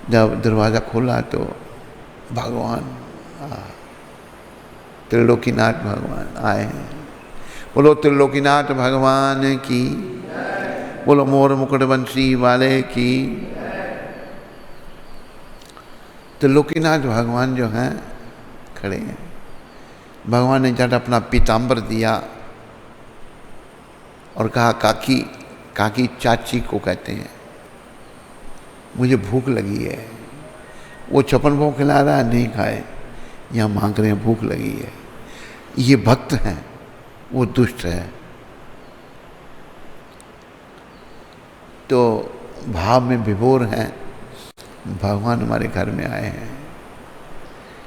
जब दरवाज़ा खोला तो भगवान त्रिलोकीनाथ भगवान आए हैं। बोलो त्रिलोकीनाथ भगवान की, बोलो मोर मुकुट बंसी वाले की। त्रिलोकीनाथ भगवान जो हैं खड़े हैं। भगवान ने जब अपना पीताम्बर दिया और कहा काकी, काकी चाची को कहते हैं, मुझे भूख लगी है। वो 56 भोग खिला रहा है, नहीं खाए, यहाँ मांग रहे हैं भूख लगी है। ये भक्त हैं, वो दुष्ट है। तो भाव में विभोर हैं, भगवान हमारे घर में आए हैं।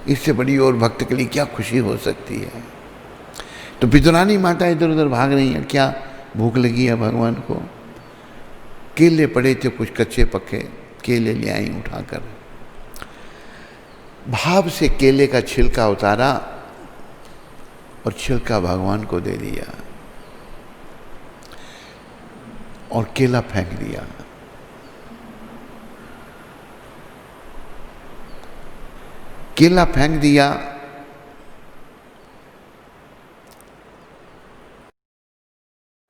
इससे बड़ी और भक्त के लिए क्या खुशी हो सकती है। तो पितरानी माता इधर उधर भाग रही हैं, क्या भूख लगी है भगवान को। केले पड़े थे कुछ कच्चे पक्के, केले ले आई उठाकर। भाव से केले का छिलका उतारा और छिलका भगवान को दे दिया और केला फेंक दिया। केला फेंक दिया,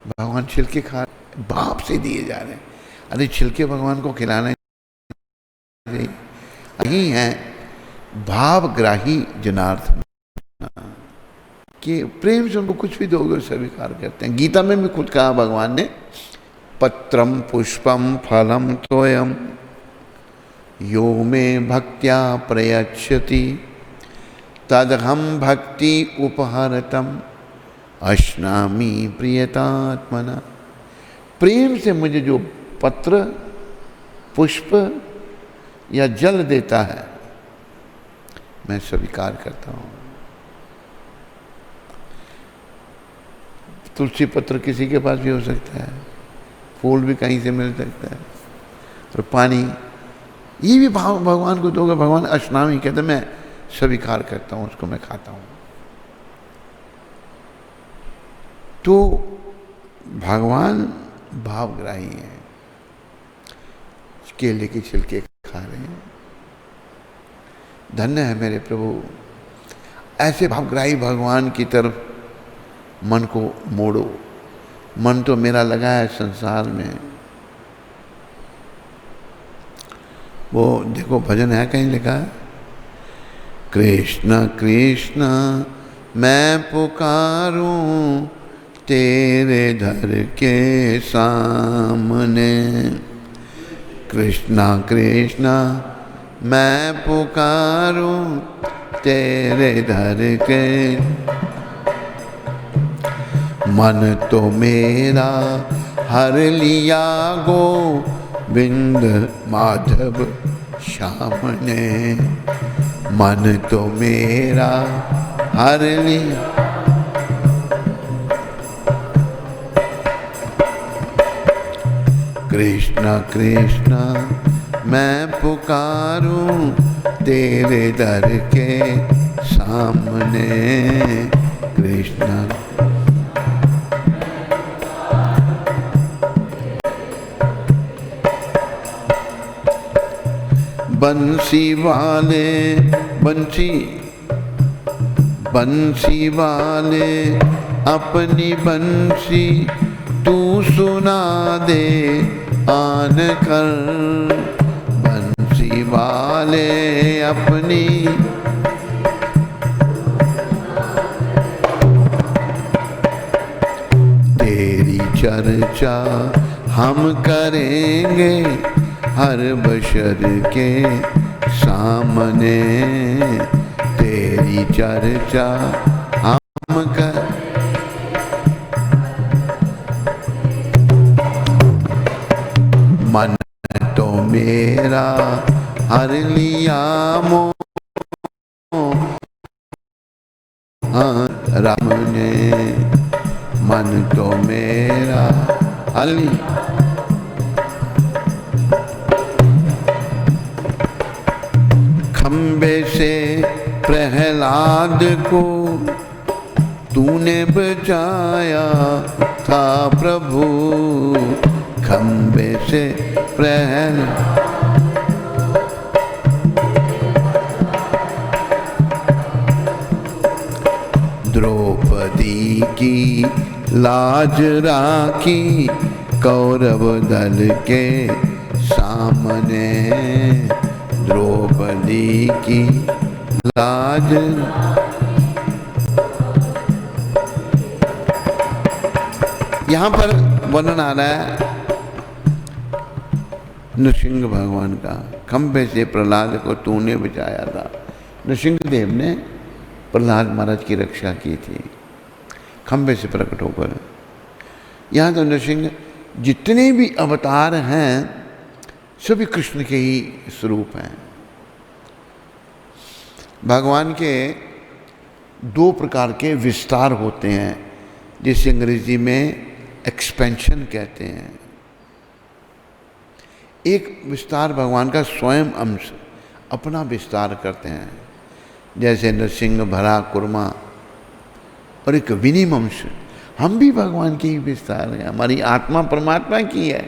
भगवान छिलके खा, भाव से दिए जा रहे हैं। अरे छिलके भगवान को खिलाना नहीं है। भावग्राही जनार्दन कि प्रेम से उनको कुछ भी दोगे स्वीकार करते हैं। गीता में भी खुद कहा भगवान ने, पत्रम पुष्पम फलम तोयम यो में भक्त्या प्रयच्छति तदहम भक्ति उपहरतम अश्नामी प्रियतात्मना। प्रेम से मुझे जो पत्र, पुष्प या जल देता है मैं स्वीकार करता हूँ। तुलसी पत्र किसी के पास भी हो सकता है, फूल भी कहीं से मिल सकता है, और पानी ये भी भगवान को दोगे। भगवान अश्नामी कहते मैं स्वीकार करता हूँ, उसको मैं खाता हूँ। तो भगवान भावग्राही हैं, केले के छिलके खा रहे हैं। धन्य है मेरे प्रभु, ऐसे भावग्राही भगवान की तरफ मन को मोड़ो। मन तो मेरा लगा है संसार में। वो देखो भजन है कहीं लिखा है, कृष्ण कृष्ण मैं पुकारूं तेरे दर के सामने। कृष्णा कृष्णा मैं पुकारूं तेरे दर के। मन तो मेरा हर लिया गोविंद माधव श्याम ने। मन तो मेरा हर लिया। कृष्णा कृष्णा मैं पुकारूं तेरे दर के सामने। कृष्णा बंसी वाले बंसी वाले अपनी बंसी तू सुना दे आन कर। बंसी वाले अपनी तेरी चर्चा हम करेंगे हर बशर के सामने। तेरी चर्चा हम कर। मन तो मेरा हर लिया मोह राम ने। मन तो मेरा हली खंबे से प्रहलाद को तूने बचाया था प्रभु। खंबे से प्रहलाद की लाज राखी कौरव दल के सामने, द्रौपदी की लाज। यहां पर वर्णन आ रहा है नृसिंह भगवान का, खंभे से प्रहलाद को तूने बचाया था। नृसिंह देव ने प्रहलाद महाराज की रक्षा की थी खंभे से प्रकट होकर। यहाँ तो नृसिंह जितने भी अवतार हैं सभी कृष्ण के ही स्वरूप हैं। भगवान के दो प्रकार के विस्तार होते हैं, जिसे अंग्रेजी में एक्सपेंशन कहते हैं। एक विस्तार भगवान का स्वयं अंश अपना विस्तार करते हैं, जैसे नरसिंह, भरा, कुर्मा। और एक विनिम अंश, हम भी भगवान की ही विस्तार है, हमारी आत्मा परमात्मा की है,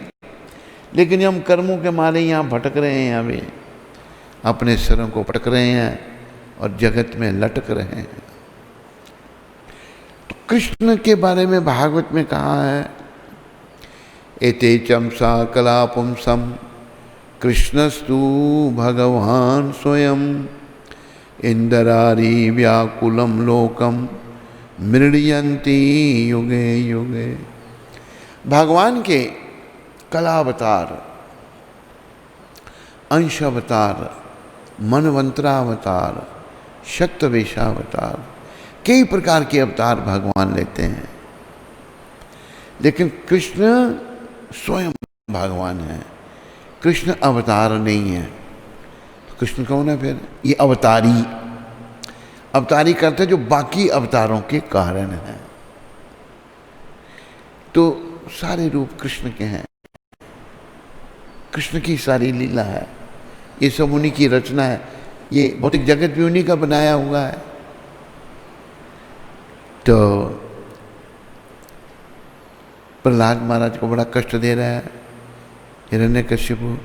लेकिन हम कर्मों के मारे यहाँ भटक रहे हैं, अभी अपने सिरों को पटक रहे हैं और जगत में लटक रहे हैं। तो कृष्ण के बारे में भागवत में कहा है, एते चमसा कला पुंसम कृष्णस्तु भगवान स्वयं, इंदरारी व्याकुलम लोकम मृण्यन्ति युगे युगे। भगवान के कलावतार, अंशावतार, मनवंतरावतार, शतवेशावतार, कई प्रकार के अवतार भगवान लेते हैं, लेकिन कृष्ण स्वयं भगवान है। कृष्ण अवतार नहीं है। कृष्ण कौन है फिर? ये अवतारी। अवतारी करते जो बाकी अवतारों के कारण हैं। तो सारे रूप कृष्ण के हैं, कृष्ण की सारी लीला है, ये सब उन्हीं की रचना है, ये भौतिक जगत भी उन्हीं का बनाया हुआ है। तो प्रहलाद महाराज को बड़ा कष्ट दे रहा है हिरण्यकश्यपु।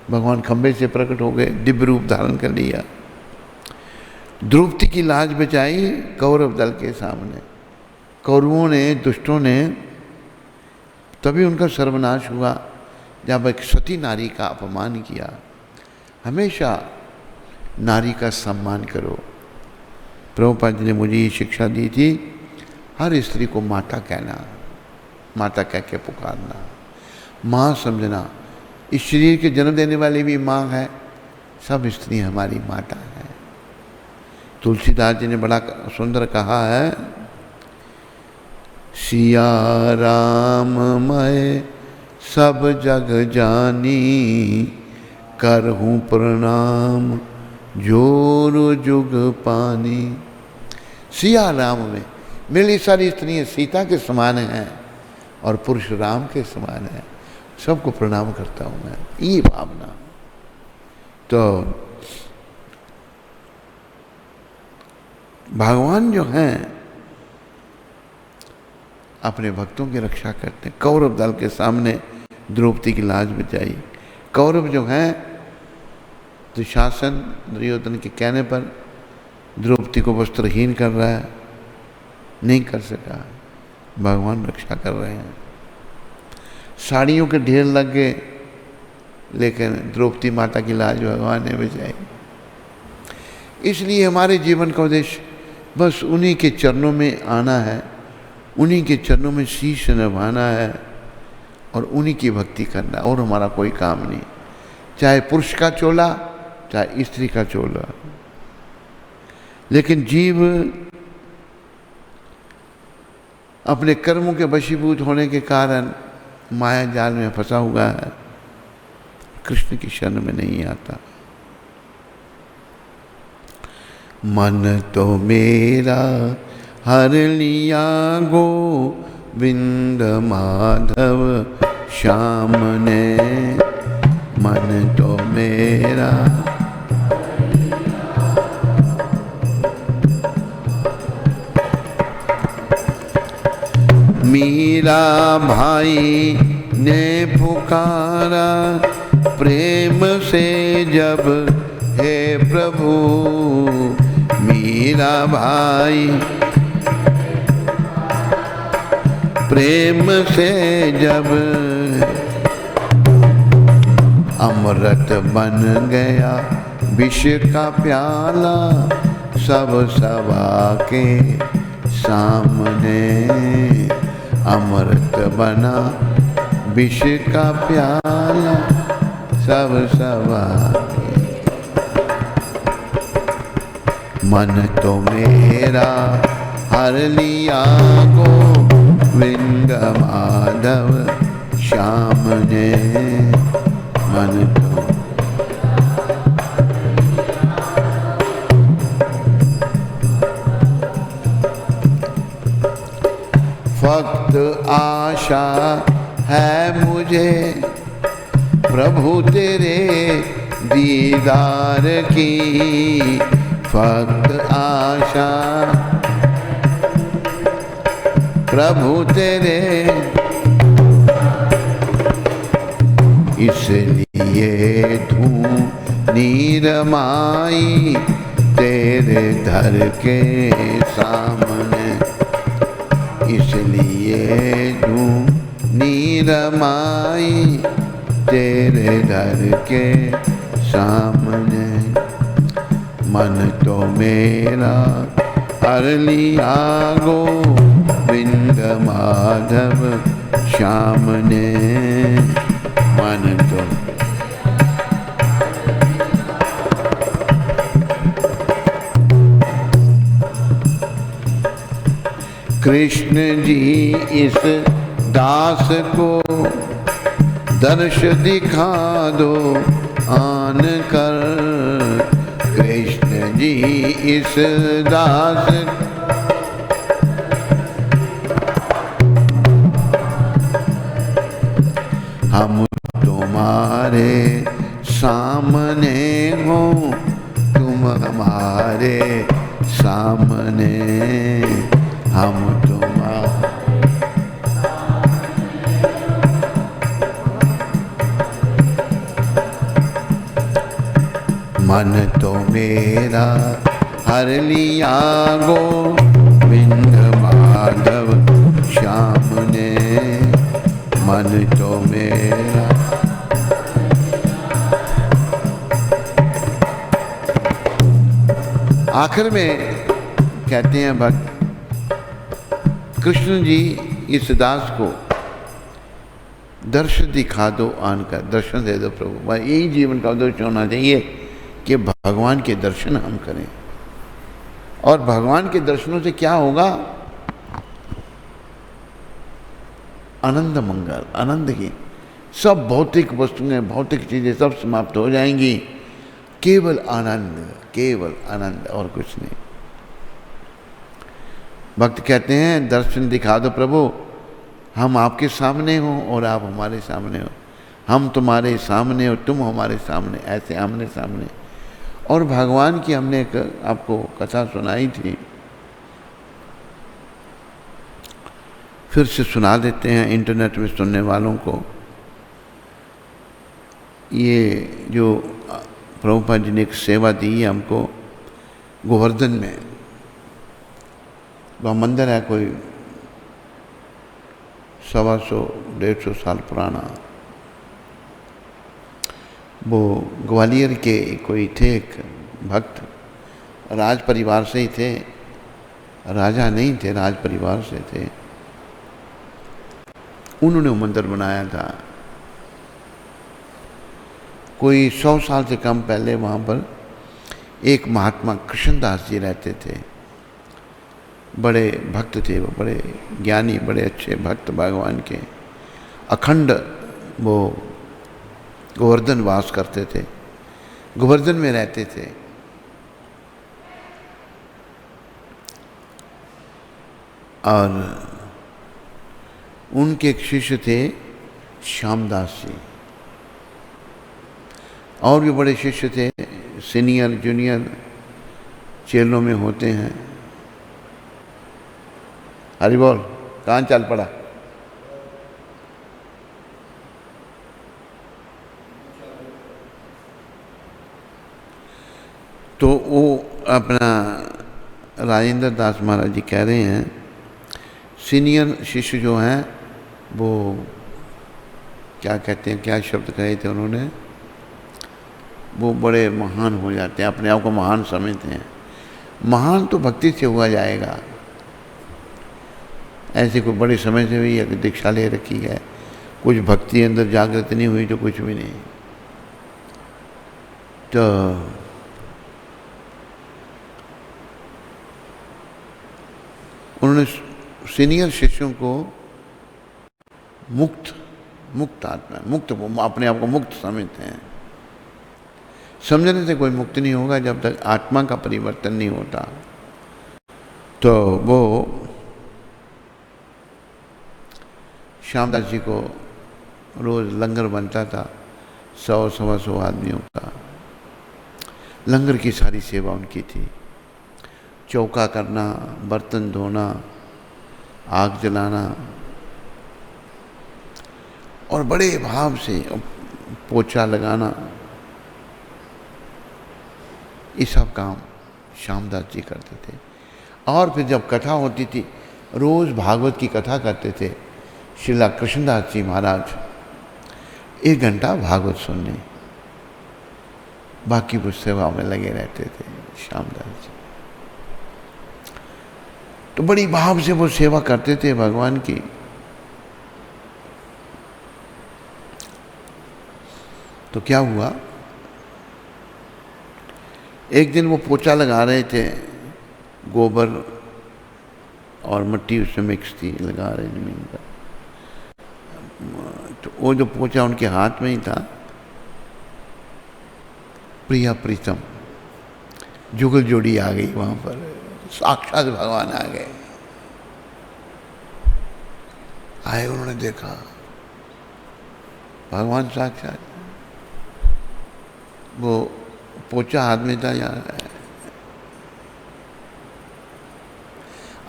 भगवान खंबे से प्रकट हो गए, दिव्य रूप धारण कर लिया, द्रौपदी की लाज बचाई कौरव दल के सामने। कौरवों ने, दुष्टों ने, तभी उनका सर्वनाश हुआ जब एक सती नारी का अपमान किया। हमेशा नारी का सम्मान करो। प्रभुपाद जी ने मुझे ये शिक्षा दी थी, हर स्त्री को माता कहना, माता कह के पुकारना, माँ समझना। इस शरीर के जन्म देने वाली भी माँ है, सब स्त्री हमारी माता है। तुलसीदास जी ने बड़ा सुंदर कहा है, सिया राम मैं सब जग जानी, करहूँ प्रणाम जोर जुग पानी। सिया राम में मेरी सारी स्त्रियाँ सीता के समान हैं और पुरुष राम के समान हैं, सबको प्रणाम करता हूँ मैं, ये भावना। तो भगवान जो हैं अपने भक्तों की रक्षा करते हैं। कौरव दल के सामने द्रौपदी की लाज बचाई। कौरव जो हैं दुशासन, दुर्योधन के कहने पर द्रौपदी को वस्त्रहीन कर रहा है, नहीं कर सका, भगवान रक्षा कर रहे हैं। साड़ियों के ढेर लग गए, लेकिन द्रौपदी माता की लाज भगवान ने बचाई। इसलिए हमारे जीवन का उद्देश्य बस उन्हीं के चरणों में आना है, उन्हीं के चरणों में शीश नभाना है और उन्हीं की भक्ति करना, और हमारा कोई काम नहीं। चाहे पुरुष का चोला, चाहे स्त्री का चोला। लेकिन जीव अपने कर्मों के वशीभूत होने के कारण माया जाल में फंसा हुआ है, कृष्ण की शरण में नहीं आता। मन तो मेरा हर लिया गोविंद माधव श्याम ने, मन तो मेरा मीरा भाई ने पुकारा प्रेम से जब, हे प्रभु मीरा भाई। प्रेम से जब अमृत बन गया विष का प्याला, सब सभा के सामने अमृत बना विष का प्याला, सब सभा के। मन तो मेरा हर लिया गोविंद माधव श्याम ने, मन तो फक्त आशा है मुझे प्रभु तेरे दीदार की, फक्त आशा प्रभु तेरे, इसलिए धूनी रमाई तेरे दर के सामने, इसलिए धूनी रमाई तेरे दर के सामने। मन तो मेरा हर लिया गोविंद माधव श्याम ने, मन तो कृष्ण जी इस दास को दर्श दिखा दो आन कर, कृष्ण जी इस दास हम तुम्हारे सामने हो, तुम हमारे सामने, हम तुम्हारे मन तो मेरा हर लिया गोविंद माधव श्याम ने, मन तो मेरा। आखिर में कहते हैं भक्त कृष्ण जी इस दास को दर्शन दिखा दो आन कर, दर्शन दे दो प्रभु। यही जीवन का उद्देश्य होना चाहिए कि भगवान के दर्शन हम करें। और भगवान के दर्शनों से क्या होगा? आनंद मंगल, आनंद की सब भौतिक वस्तुएं, भौतिक चीजें सब समाप्त हो जाएंगी, केवल आनंद, केवल आनंद और कुछ नहीं। भक्त कहते हैं दर्शन दिखा दो प्रभु, हम आपके सामने हो और आप हमारे सामने हो, हम तुम्हारे सामने और तुम हमारे सामने, ऐसे आमने सामने। और भगवान की हमने एक आपको कथा सुनाई थी, फिर से सुना देते हैं इंटरनेट में सुनने वालों को। ये जो प्रभुपाद जी ने एक सेवा दी है हमको गोवर्धन में, वह मंदिर है कोई 125-150 साल पुराना। वो ग्वालियर के कोई थे एक भक्त, राज परिवार से ही थे, राजा नहीं थे, राज परिवार से थे। उन्होंने वो मंदिर बनाया था। कोई 100 साल से कम पहले वहाँ पर एक महात्मा कृष्णदास जी रहते थे, बड़े भक्त थे वो, बड़े ज्ञानी, बड़े अच्छे भक्त भगवान के। अखंड वो गोवर्धन वास करते थे, गोवर्धन में रहते थे। और उनके एक शिष्य थे श्यामदास जी, और भी बड़े शिष्य थे, सीनियर जूनियर चेलों में होते हैं। हरि बोल, कहाँ चल पड़ा? तो वो अपना राजेंद्र दास महाराज जी कह रहे हैं, सीनियर शिष्य जो हैं वो क्या कहते हैं, क्या शब्द कहे थे उन्होंने, वो बड़े महान हो जाते हैं, अपने आप को महान समझते हैं। महान तो भक्ति से हुआ जाएगा, ऐसे कोई बड़े समय से भी अगर दीक्षा ले रखी है, कुछ भक्ति अंदर जागृत नहीं हुई तो कुछ भी नहीं। तो उन्होंने सीनियर शिष्यों को मुक्त आत्मा, मुक्त, अपने आप को मुक्त समझते हैं। समझने से कोई मुक्त नहीं होगा जब तक आत्मा का परिवर्तन नहीं होता। तो वो श्यामदास जी को रोज लंगर बनता था, 100-125 आदमियों का लंगर की सारी सेवा उनकी थी। चौका करना, बर्तन धोना, आग जलाना और बड़े भाव से पोछा लगाना, ये सब काम श्यामदास जी करते थे। और फिर जब कथा होती थी, रोज भागवत की कथा करते थे श्रीला कृष्णदास जी महाराज, 1 घंटा भागवत सुनने, बाकी वो सेवा में लगे रहते थे श्यामदास जी। तो बड़ी भाव से वो सेवा करते थे भगवान की। तो क्या हुआ, एक दिन वो पोछा लगा रहे थे, गोबर और मिट्टी उसमें मिक्स थी, लगा रहे जमीन पर। तो वो जो पोछा उनके हाथ में ही था, प्रिया प्रीतम जुगल जोड़ी आ गई वहां पर, साक्षात भगवान आ गए। आए, उन्होंने देखा भगवान साक्षात, वो पोछा हाथ में था,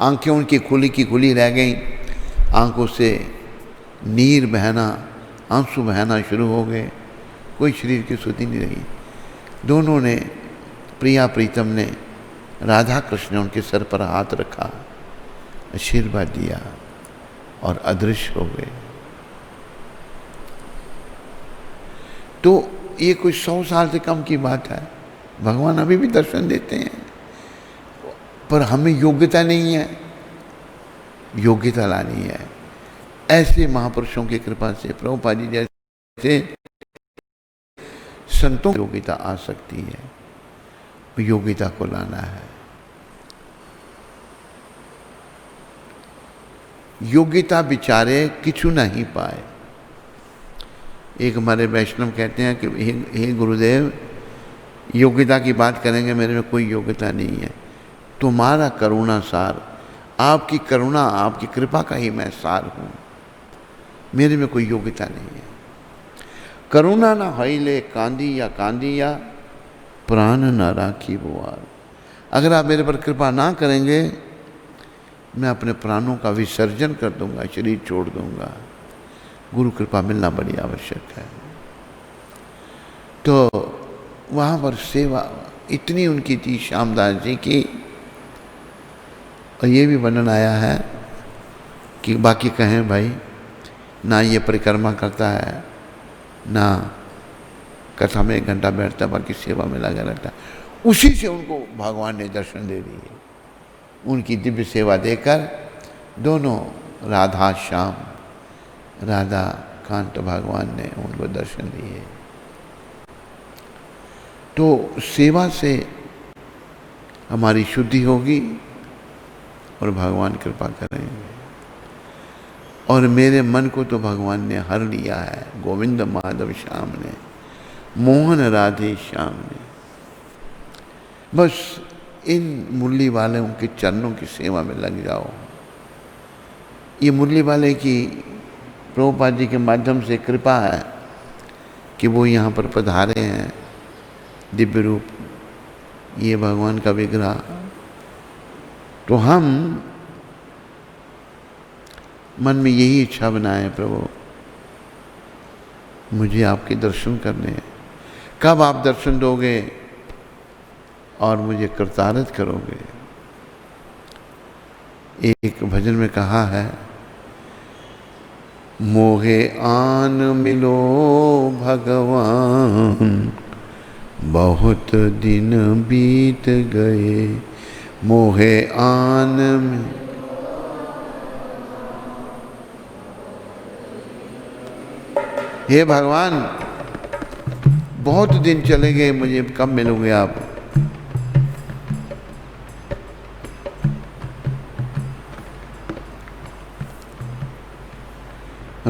आंखें उनकी खुली की खुली रह गई, आंखों से नीर बहना, आंसू बहना शुरू हो गए, कोई शरीर की सुधि नहीं रही। दोनों ने, प्रिया प्रीतम ने, राधा कृष्ण ने उनके सर पर हाथ रखा, आशीर्वाद दिया और अदृश्य हो गए। तो ये कोई 100 साल से कम की बात है। भगवान अभी भी दर्शन देते हैं, पर हमें योग्यता नहीं है, योग्यता लानी है। ऐसे महापुरुषों की कृपा से, प्रभुपाद जी जैसे संतों की योग्यता आ सकती है, योग्यता को लाना है। योग्यता बिचारे किछु नहीं पाए। एक हमारे वैष्णव कहते हैं कि हे गुरुदेव, योग्यता की बात करेंगे, मेरे में कोई योग्यता नहीं है, तुम्हारा करुणा सार, आपकी करुणा, आपकी कृपा का ही मैं सार हूँ, मेरे में कोई योग्यता नहीं है। करुणा न हईले कांदिया प्राण न राखी बुआर। अगर आप मेरे पर कृपा ना करेंगे, मैं अपने प्राणों का विसर्जन कर दूंगा, शरीर छोड़ दूंगा। गुरु कृपा मिलना बड़ी आवश्यक है। तो वहाँ पर सेवा इतनी उनकी थी श्यामदास जी की। और ये भी वर्णन आया है कि बाकी कहें भाई, ना ये परिक्रमा करता है, ना कथा में 1 घंटा बैठता, बाकी सेवा में लगा रहता है। उसी से उनको भगवान ने दर्शन दे दिए। उनकी दिव्य सेवा देकर दोनों राधा श्याम, राधा कांत भगवान ने उनको दर्शन दिए। तो सेवा से हमारी शुद्धि होगी और भगवान कृपा करेंगे। और मेरे मन को तो भगवान ने हर लिया है, गोविंद माधव श्याम ने, मोहन राधे श्याम ने। बस इन मुरली वाले उनके चरणों की सेवा में लग जाओ। ये मुरली वाले की प्रभुपाद जी के माध्यम से कृपा है कि वो यहाँ पर पधारे हैं, दिव्य रूप, ये भगवान का विग्रह। तो हम मन में यही इच्छा बनाए, प्रभु मुझे आपके दर्शन करने हैं। कब आप दर्शन दोगे और मुझे कृतार्थ करोगे, एक भजन में कहा है, मोहे आन मिलो भगवान, बहुत दिन बीत गए। मोहे आन हे भगवान, बहुत दिन चले गए, मुझे कब मिलोगे आप?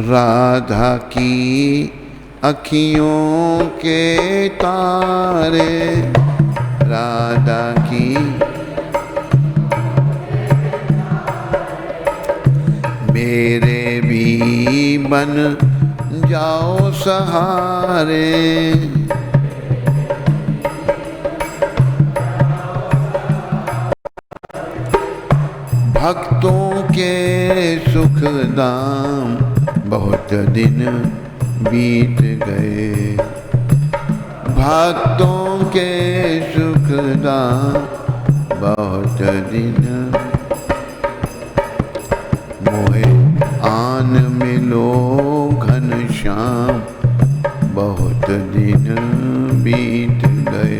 राधा की अखियों के तारे, राधा की मेरे भी बन जाओ सहारे। भक्तों के सुख दाम, बहुत दिन बीत गए। भक्तों के सुख दाम, बहुत दिन। मोहे आन मिलो घनश्याम, बहुत दिन बीत गए।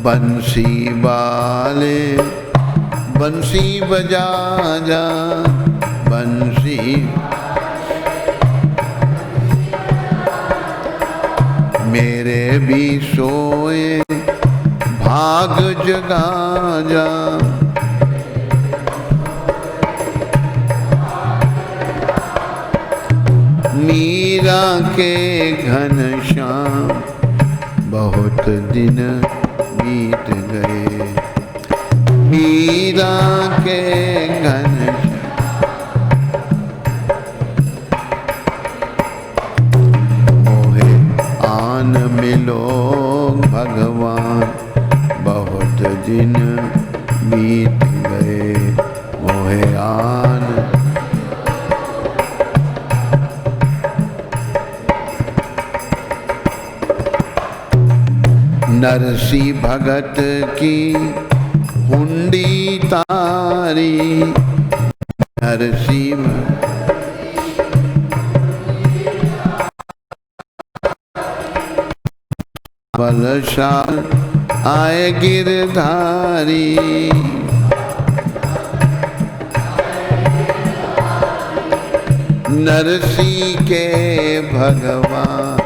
बंसी वाले बंसी बजा जा, बंसी मेरे भी सोए भाग जगा जा। मीरा के घनश्याम, बहुत दिन बीत गए। मीरा के घनश्याम, मोहे आन मिलो भगवान, बहुत दिन बीत गए। मोहे आन नरसी भगत की हुंडी तारी, नरसी बलशाल आए गिरधारी। नरसी के भगवान,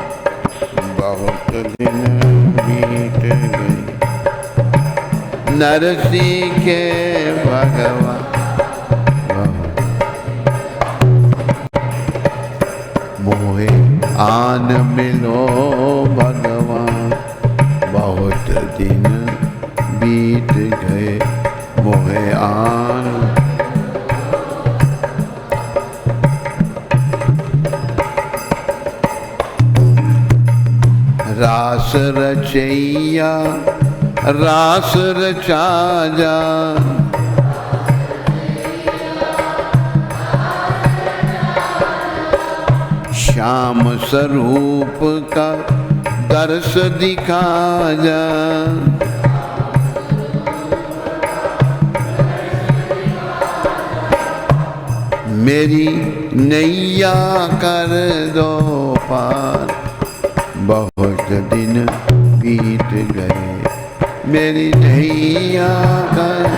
बहुत दिन बीत गए। नरसी के भगवान, मोहे आन मिलो भगवान, बहुत दिन बीत गए। मोहे आन रास रचैया रास रचा जा, श्याम स्वरूप का दर्श दिखा जा। मेरी नैया कर दो पार, बहुत दिन बीत गए। मेरी नैया कर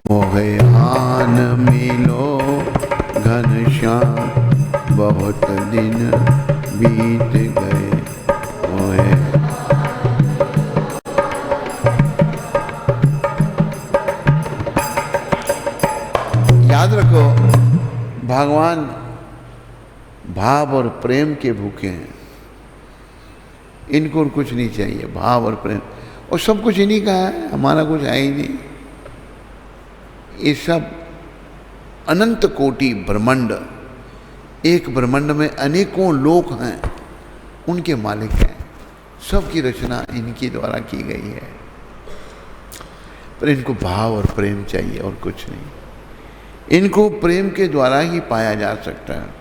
मोहे आन मिलो घनश्याम, बहुत दिन बीत गए। मोहे याद रखो, भगवान भाव और प्रेम के भूखे हैं। इनको कुछ नहीं चाहिए, भाव और प्रेम, और सब कुछ इन्हीं का है, हमारा कुछ है ही नहीं। ये सब अनंत कोटि ब्रह्मांड, एक ब्रह्मांड में अनेकों लोक हैं, उनके मालिक हैं। सबकी रचना इनके द्वारा की गई है, पर इनको भाव और प्रेम चाहिए और कुछ नहीं। इनको प्रेम के द्वारा ही पाया जा सकता है।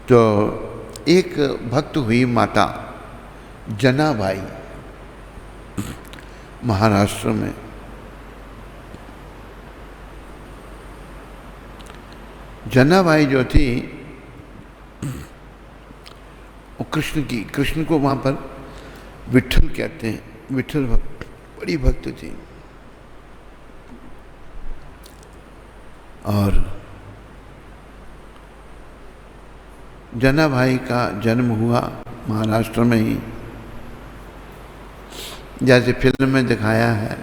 तो एक भक्त हुई माता जनाबाई, महाराष्ट्र में। जनाबाई जो थी वो कृष्ण को वहाँ पर विठल कहते हैं, विठल भक्त, बड़ी भक्त थी। और जनाबाई का जन्म हुआ महाराष्ट्र में ही, जैसे फिल्म में दिखाया है।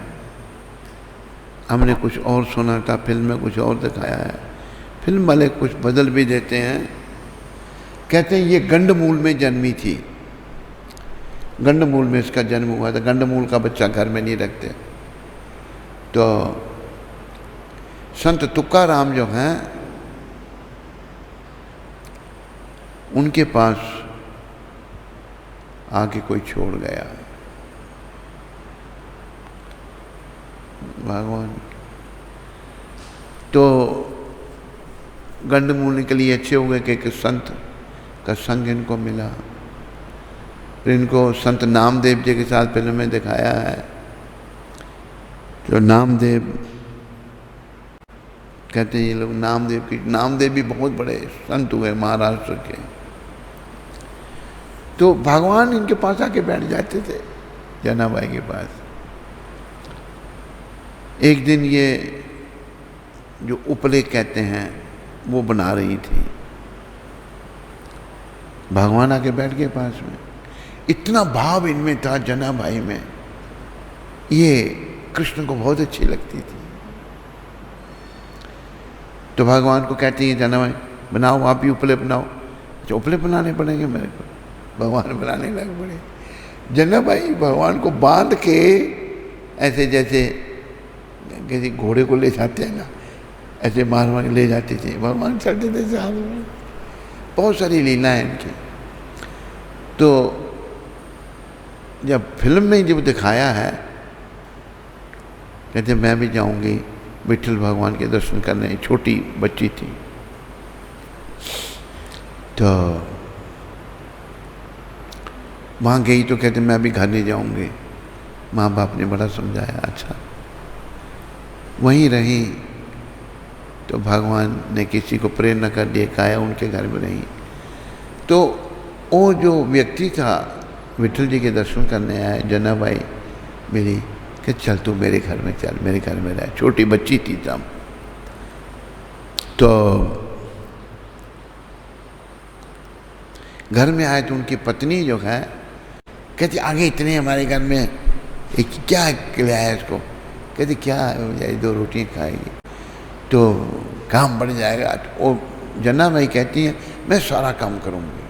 हमने कुछ और सुना था, फिल्म में कुछ और दिखाया है। फिल्म वाले कुछ बदल भी देते हैं। कहते हैं ये गंडमूल में जन्मी थी, गंडमूल में इसका जन्म हुआ था। गंडमूल का बच्चा घर में नहीं रखते। तो संत तुकाराम जो हैं, उनके पास आके कोई छोड़ गया भगवान। तो गंडमूल के लिए अच्छे हो गए कि एक संत का संग इनको मिला। फिर इनको संत नामदेव जी के साथ फिल्म में दिखाया है। जो नामदेव कहते हैं ये लोग, नामदेव भी बहुत बड़े संत हुए महाराष्ट्र के। तो भगवान इनके पास आके बैठ जाते थे, जनाबाई के पास। एक दिन ये जो उपले कहते हैं वो बना रही थी, भगवान आके बैठ गए पास में। इतना भाव इनमें था जनाबाई में, ये कृष्ण को बहुत अच्छी लगती थी। तो भगवान को कहती है जनाबाई बनाओ, आप भी उपले बनाओ। अच्छा, उपले बनाने पड़ेंगे मेरे को। भगवान बनाने लग पड़े। जनाबाई भगवान को बांध के ऐसे जैसे किसी घोड़े को ले जाते हैं ना, ऐसे मार मार ले जाती थी। भगवान चलते थे साथ में। बहुत सारी लीलाएं इनकी। तो जब फिल्म में जब दिखाया है, कहते मैं भी जाऊंगी विठल भगवान के दर्शन करने। छोटी बच्ची थी। तो वहाँ गई तो कहते मैं भी घर नहीं जाऊंगी। माँ बाप ने बड़ा समझाया। अच्छा, वहीं रही। तो भगवान ने किसी को प्रेरणा कर दिया, काया उनके घर में रही। तो वो जो व्यक्ति था विठल जी के दर्शन करने आया, जनाबाई मिली कि चल तू मेरे घर में चल, मेरे घर में रह। छोटी बच्ची थी तब। तो घर में आए तो उनकी पत्नी जो है कहती आगे इतने हमारे घर में एक क्या खिलाया इसको। कहती क्या है, 2 रोटियाँ खाएगी तो काम बढ़ जाएगा। वो जनाबाई कहती है मैं सारा काम करूँगी,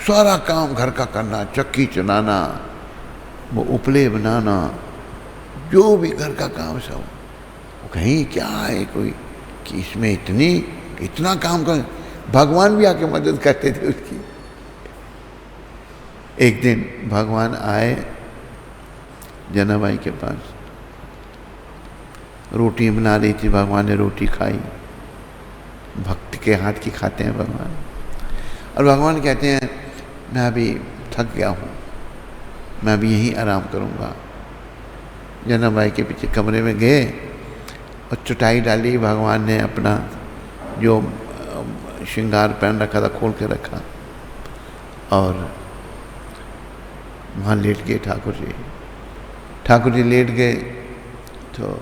सारा काम घर का करना, चक्की चलाना, वो उपले बनाना, जो भी घर का काम सब। वो कहीं क्या है कोई कि इसमें इतना काम कर। भगवान भी आके मदद करते थे उसकी। एक दिन भगवान आए जनाबाई के पास, रोटी बना रही थी। भगवान ने रोटी खाई। भक्त के हाथ की खाते हैं भगवान। और भगवान कहते हैं मैं अभी थक गया हूँ, मैं अभी यहीं आराम करूँगा। जनाबाई के पीछे कमरे में गए और चटाई डाली। भगवान ने अपना जो श्रृंगार पहन रखा था खोल के रखा और वहाँ लेट गए ठाकुर जी। ठाकुर जी लेट गए तो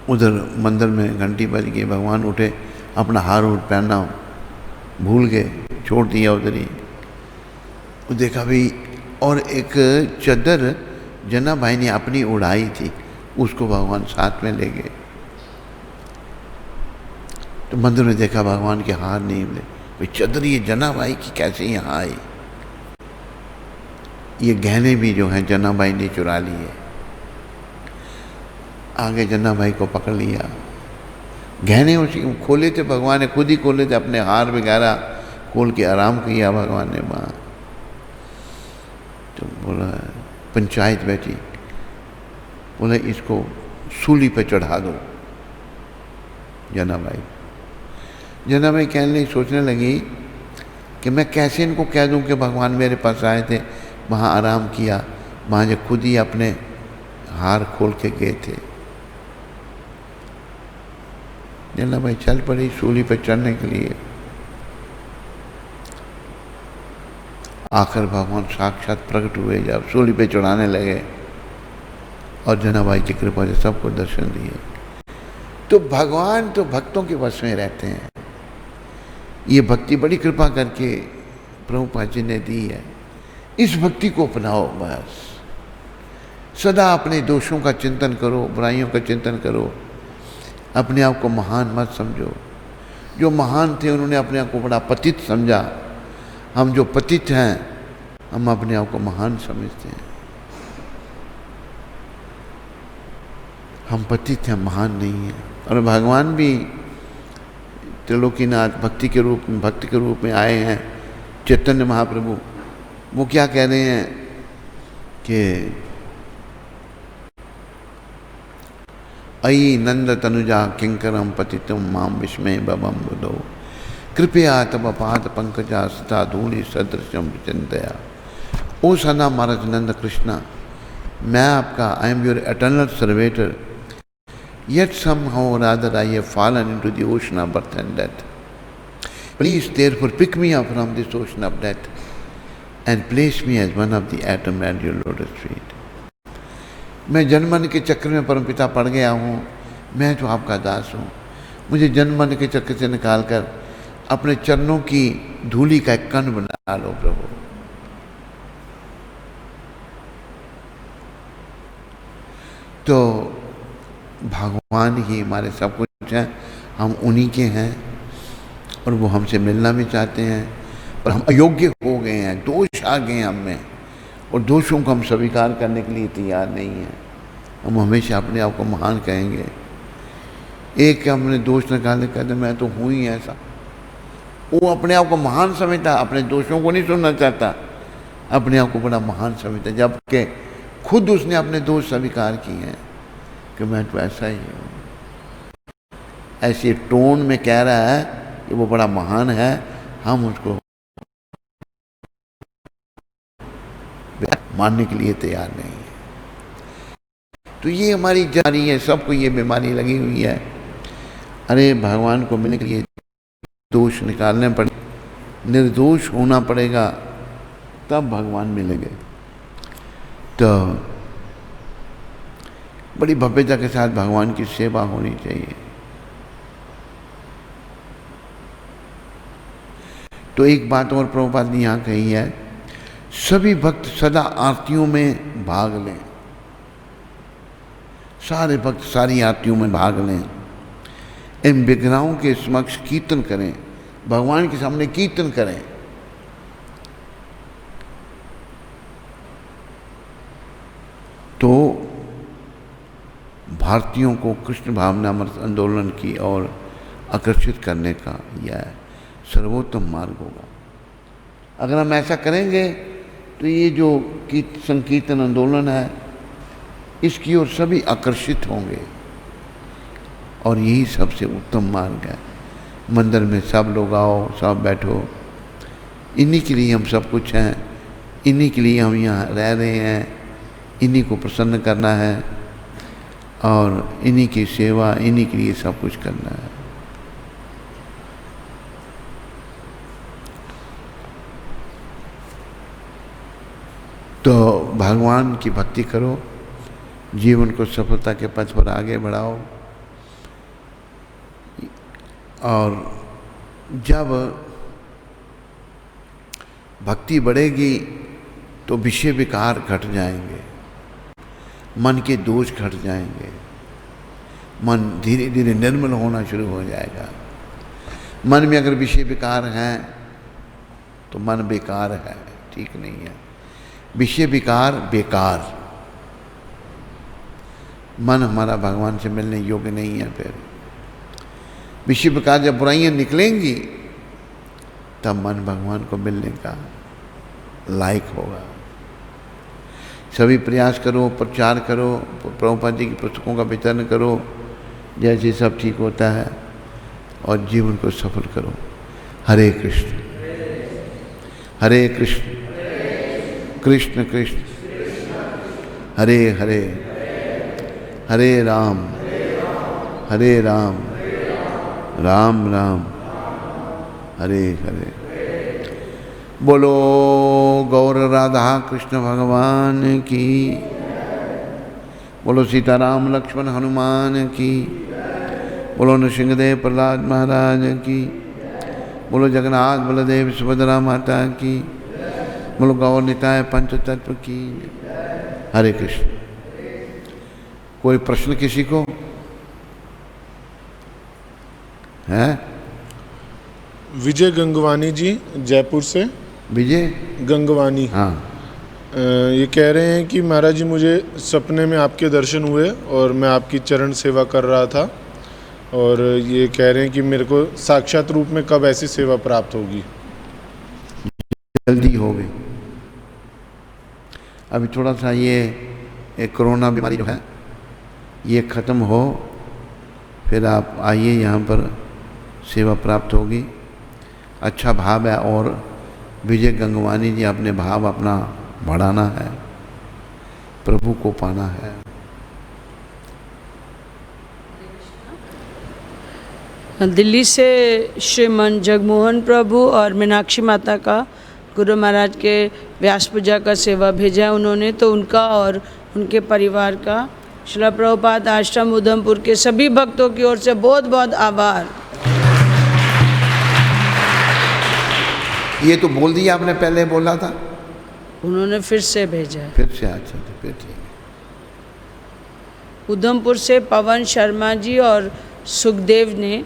उधर मंदिर में घंटी बज गई। भगवान उठे, अपना हार उठ पहनना भूल गए, छोड़ दिया उधर ही। देखा भी, और एक चद्दर जनाबाई ने अपनी उड़ाई थी, उसको भगवान साथ में ले गए। तो मंदिर में देखा भगवान के हार नहीं मिले। भाई चद्दर ये जनाबाई की कैसे यहाँ आई। ये गहने भी जो हैं जनाबाई ने चुरा लिए। आगे जनाबाई को पकड़ लिया। गहने उसी खोले थे, भगवान ने खुद ही खोले थे। अपने हार वगैरह खोल के आराम किया भगवान ने वहाँ। तो बोला पंचायत बैठी, बोले इसको सूली पे चढ़ा दो। जनाबाई कहने लगी, सोचने लगी कि मैं कैसे इनको कह दूं कि भगवान मेरे पास आए थे, वहाँ आराम किया, वहाँ जो खुद ही अपने हार खोल के गए थे। जनाबाई चल पड़ी सूली पे चढ़ने के लिए। आकर भगवान साक्षात प्रकट हुए, जब सूली पे चढ़ाने लगे और जनाबाई की कृपा से सबको दर्शन दिए। तो भगवान तो भक्तों के वश में रहते हैं। ये भक्ति बड़ी कृपा करके प्रभुपाद जी ने दी है। इस भक्ति को अपनाओ बस। सदा अपने दोषों का चिंतन करो, बुराइयों का चिंतन करो, अपने आप को महान मत समझो। जो महान थे उन्होंने अपने आप को बड़ा पतित समझा। हम जो पतित हैं हम अपने आप को महान समझते हैं। हम पतित हैं, महान नहीं हैं। और भगवान भी त्रिलोकीनाथ भक्ति के रूप में आए हैं। चैतन्य महाप्रभु वो क्या कह रहे हैं कि अयि नंद तनुजा किंकरम पतितम माम विस्मय बबम बुधो कृपया तब पाद पंकजा सता धूलि सदृशम चिंतया। ओ सना महाराज नंद कृष्णा, मैं आपका I am your eternal servant, yet somehow or rather I have fallen into the ocean of birth and death. Please therefore pick me up from this ocean of death and place me as one of the atom at your lotus feet. मैं जन्म मरण के चक्र में परमपिता पड़ गया हूँ, मैं तो आपका दास हूँ। मुझे जन्म मरण के चक्र से निकालकर अपने चरणों की धूलि का एक कण बना लो प्रभु। तो भगवान ही हमारे सब कुछ हैं, हम उन्हीं के हैं और वो हमसे मिलना भी चाहते हैं, पर हम अयोग्य हो गए हैं, दोष आ गए हैं हम में, और दोषों को हम स्वीकार करने के लिए तैयार नहीं हैं। हम हमेशा अपने आप को महान कहेंगे। एक हमने दोष निकालने कहते मैं तो हूँ ही ऐसा, वो अपने आप को महान समझता, अपने दोषों को नहीं सुनना चाहता, अपने आप को बड़ा महान समझता, जबकि खुद उसने अपने दोष स्वीकार किए हैं कि मैं तो ऐसा ही हूँ। ऐसी टोन में कह रहा है कि वो बड़ा महान है, हम उसको मानने के लिए तैयार नहीं है। तो ये हमारी जारी है, सबको ये बीमारी लगी हुई है। अरे भगवान को मिलने के लिए दोष निकालने पड़े, निर्दोष होना पड़ेगा, तब भगवान मिलेंगे। तो बड़ी भव्यता के साथ भगवान की सेवा होनी चाहिए। तो एक बात और प्रभुपाद ने यहाँ कही है, सभी भक्त सदा आरतियों में भाग लें। सारे भक्त सारी आरतियों में भाग लें, इन विग्रहों के समक्ष कीर्तन करें, भगवान के सामने कीर्तन करें। तो भारतीयों को कृष्ण भावनामृत आंदोलन की ओर आकर्षित करने का यह सर्वोत्तम मार्ग होगा। अगर हम ऐसा करेंगे तो ये जो संकीर्तन आंदोलन है इसकी ओर सभी आकर्षित होंगे, और यही सबसे उत्तम मार्ग है। मंदिर में सब लोग आओ, सब बैठो, इन्हीं के लिए हम सब कुछ हैं, इन्हीं के लिए हम यहाँ रह रहे हैं, इन्हीं को प्रसन्न करना है और इन्हीं की सेवा, इन्हीं के लिए सब कुछ करना है। तो भगवान की भक्ति करो, जीवन को सफलता के पथ पर आगे बढ़ाओ। और जब भक्ति बढ़ेगी तो विषय विकार घट जाएंगे, मन के दोष घट जाएंगे, मन धीरे धीरे निर्मल होना शुरू हो जाएगा। मन में अगर विषय विकार हैं तो मन बेकार है, ठीक नहीं है। विषय विकार बेकार, मन हमारा भगवान से मिलने योग्य नहीं है। फिर विषय विकार जब बुराइयां निकलेंगी तब मन भगवान को मिलने का लायक होगा। सभी प्रयास करो, प्रचार करो, प्रभुपाद जी की पुस्तकों का वितरण करो, जैसे सब ठीक होता है, और जीवन को सफल करो। हरे कृष्ण हरे कृष्ण कृष्ण कृष्ण हरे हरे, हरे राम राम राम हरे हरे। बोलो गौर राधा कृष्ण भगवान की, बोलो सीताराम लक्ष्मण हनुमान की, बोलो नृसिंहदेव प्रहलाद महाराज की, बोलो जगन्नाथ बलदेव सुभद्रा माता की, बोलो गौर निताय पंच तत्व की। हरे कृष्ण। कोई प्रश्न किसी को है? विजय गंगवानी जी जयपुर से। विजय गंगवानी, हाँ। ये कह रहे हैं कि महाराज जी मुझे सपने में आपके दर्शन हुए और मैं आपकी चरण सेवा कर रहा था, और ये कह रहे हैं कि मेरे को साक्षात रूप में कब ऐसी सेवा प्राप्त होगी? जल्दी होगी। अभी थोड़ा सा ये एक कोरोना बीमारी जो है ये ख़त्म हो, फिर आप आइए यहाँ पर, सेवा प्राप्त होगी। अच्छा भाव है, और विजय गंगवानी जी अपने भाव अपना बढ़ाना है, प्रभु को पाना है। दिल्ली से श्रीमान जगमोहन प्रभु और मीनाक्षी माता का गुरु महाराज के व्यास पूजा का सेवा भेजा उन्होंने, तो उनका और उनके परिवार का श्रील प्रभुपाद आश्रम उधमपुर के सभी भक्तों की ओर से बहुत बहुत आभार। ये तो बोल दिया आपने, पहले बोला था। उन्होंने फिर से भेजा है। फिर से? अच्छा, फिर ठीक है। उधमपुर से पवन शर्मा जी और सुखदेव ने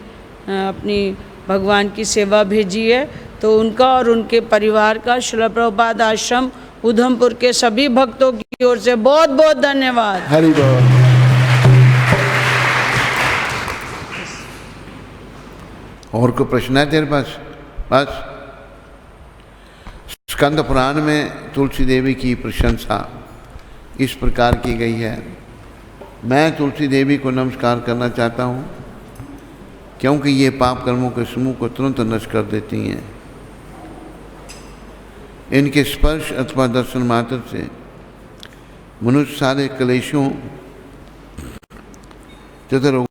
अपनी भगवान की सेवा भेजी है, तो उनका और उनके परिवार का श्रील प्रभुपाद आश्रम उधमपुर के सभी भक्तों की ओर से बहुत बहुत धन्यवाद। हरि बोल। और कोई प्रश्न है तेरे पास? बस। स्कंद पुराण में तुलसी देवी की प्रशंसा इस प्रकार की गई है। मैं तुलसी देवी को नमस्कार करना चाहता हूँ, क्योंकि ये पाप कर्मों के समूह को तुरंत नष्ट कर देती हैं। इनके स्पर्श अथवा दर्शन मात्र से मनुष्य सारे क्लेशों तथा रोगों